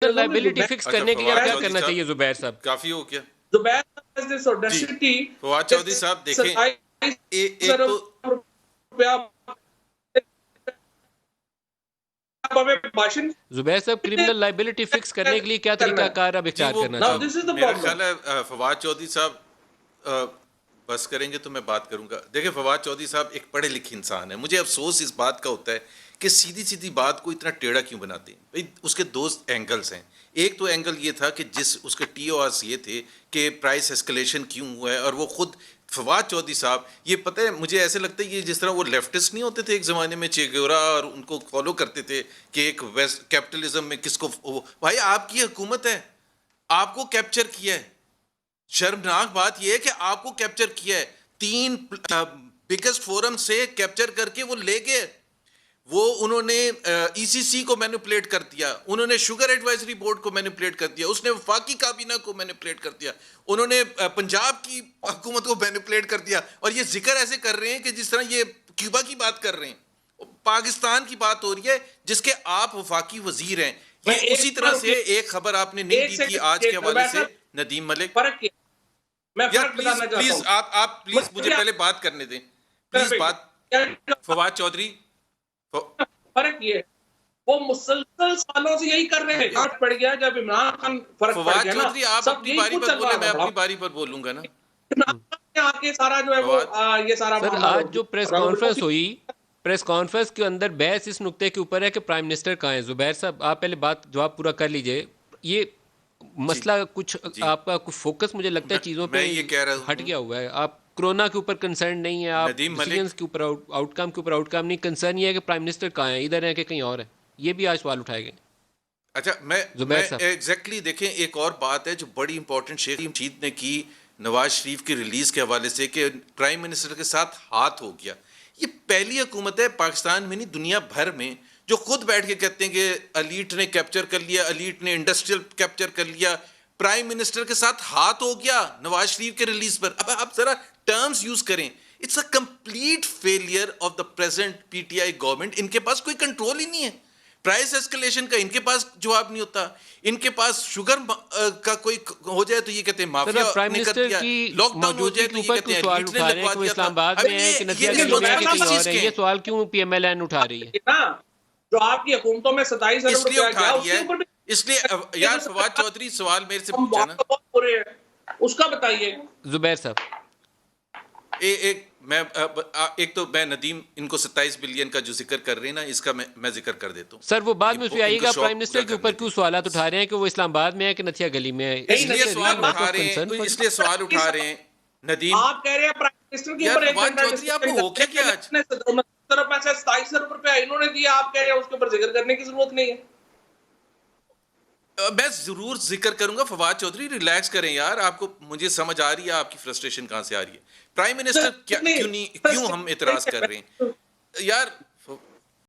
Criminal liability fix अच्छा, करने के लिए फवाद क्या चौधरी करना साहब, चाहिए जुबैर साहब? काफी हो गया जुबैर साहब has this ji. audacity Fawad Chaudhary साहब देखें, 27 एक तो रुपया आप हमें भाषण जुबैर साहब, क्रिमिनल लायबिलिटी फिक्स करने के लिए क्या तरीका कार अब जी इख्तियार वो करना Now चाहिए? this is the मेरा problem. ख्याल है फवाद चौधरी साहब बस करेंगे तो मैं बात करूंगा। देखिए फवाद चौधरी साहब एक पढ़े लिखे इंसान है, मुझे अफसोस इस बात का होता है कि सीधी सीधी बात को इतना टेढ़ा क्यों बनाते हैं भाई। उसके दो एंगल्स हैं। एक तो एंगल ये था कि जिस उसके टीओआरस ये थे कि प्राइस एस्केलेशन क्यों हुआ है, और वो खुद फवाद चौधरी साहब, ये पता है मुझे ऐसे लगता है ये जिस तरह वो लेफ्टिस्ट नहीं होते थे एक ज़माने में, चे गेवरा, और उनको फॉलो करते थे कि एक वेस्ट कैपिटलिज्म में किसको भाई आपकी हुकूमत है, आपको कैप्चर किया है। शर्मनाक बात यह है कि आपको कैप्चर किया है, 3 बिगेस्ट फोरम से कैप्चर करके वो ले गए। वो उन्होंने ईसीसी को मैनिपुलेट कर दिया, उन्होंने शुगर एडवाइजरी बोर्ड को मैनिपुलेट कर दिया, उसने वफाकी काबीना को मैनिपुलेट कर दिया, उन्होंने पंजाब की हुकूमत को मैनिपुलेट कर दिया। और ये जिक्र ऐसे कर रहे हैं कि जिस तरह ये क्यूबा की बात कर रहे हैं, पाकिस्तान की बात हो रही है जिसके आप वफाकी वजीर हैं। ये उसी तरह से एक खबर आपने नहीं दी थी आज के हवाले से नदीम मलिक। मैं फर्क बताना चाहता प्लीज हूं। आप प्लीज मुझे पहले बात करने दें प्लीज। बात फवाद चौधरी, फर्क ये वो मुसलसल सालों से यही कर रहे हैं। फर्क पड़ गया जब इमरान खान फर्क पड़ फवाद गया ना, चौधरी आप अपनी बारी पर बोले, मैं अपनी बारी पर बोलूंगा ना। आके सारा जो है वो ये सारा सर आज जो प्रेस कॉन्फ्रेंस हुई, प्रेस कॉन्फ्रेंस के अंदर बहस इस नुक्ते के ऊपर है कि प्राइम मिनिस्टर कहाँ है। जुबैर साहब आप पहले बात जवाब पूरा कर लीजिए। ये मसला कुछ आपका कुछ फोकस मुझे लगता है चीज़ों पे ये कह रहा हट गया हुआ है। आप कोरोना के ऊपर कंसर्न नहीं है, आप डिसीजंस के ऊपर आउटकम के ऊपर आउटकम नहीं, कंसर्न ये है कि प्राइम मिनिस्टर कहाँ है, इधर है कि कहीं और है। ये भी आज सवाल उठाए गए। अच्छा मैं एग्जैक्टली देखें, एक और बात है जो बड़ी इंपॉर्टेंट शेख रशीद ने की नवाज शरीफ की रिलीज के हवाले से कि प्राइम मिनिस्टर के साथ हाथ हो गया। ये पहली हुकूमत है पाकिस्तान में नहीं दुनिया भर में जो खुद बैठ के कहते हैं कि अलीट ने कैप्चर कर लिया, अलीट ने इंडस्ट्रियल कैप्चर कर लिया, प्राइम मिनिस्टर के साथ हाथ हो गया नवाज शरीफ के रिलीज पर। अब आप जरा टर्म्स यूज करें। It's a complete failure of the present PTI government. इनके पास कोई कंट्रोल ही नहीं है। प्राइस एस्केलेशन का इनके पास जवाब नहीं होता, इनके पास शुगर का कोई हो जाए तो ये कहते हैं माफिया ने कर दिया, लॉकडाउन हो जाए तो ये कहते हैं सवाल उठा रहे हैं कि इस्लामाबाद में है कि नदिया गली में है कि कहीं और है। ये सवाल क्यों पीएमएलएन उठा रही है? जो आपकी हुकूमतों में 27 अरब इसलिए रुपया उठा रही गया, है, इसलिए यार फवाद चौधरी सवाल मेरे से पूछा ना, उसका बताइए जुबैर साहब। एक तो मैं नदीम इनको 27 बिलियन का जो जिक्र कर रहे हैं ना, इसका मैं जिक्र कर देता हूँ सर। वो बाद में उसमें आएगा। प्राइम मिनिस्टर के ऊपर क्यों सवाल उठा रहे हैं कि वो इस्लामाबाद में है कि नथिया गली में है? इसलिए सवाल उठा रहे हैं, इसलिए सवाल उठा रहे हैं नदीम। आप कह रहे हैं प्राइम मिनिस्टर के ऊपर आपको हो क्या आज 27 अरब रुपया इन्होंने दिया, आप कह रहे हैं उसके ऊपर जिक्र करने की जरूरत नहीं है। मैं जरूर जिक्र करूंगा। फवाद चौधरी रिलैक्स करें यार, आपको मुझे समझ आ रही है आपकी फ्रस्ट्रेशन कहां से आ रही है। प्राइम मिनिस्टर क्यों हम एतराज कर रहे हैं यार?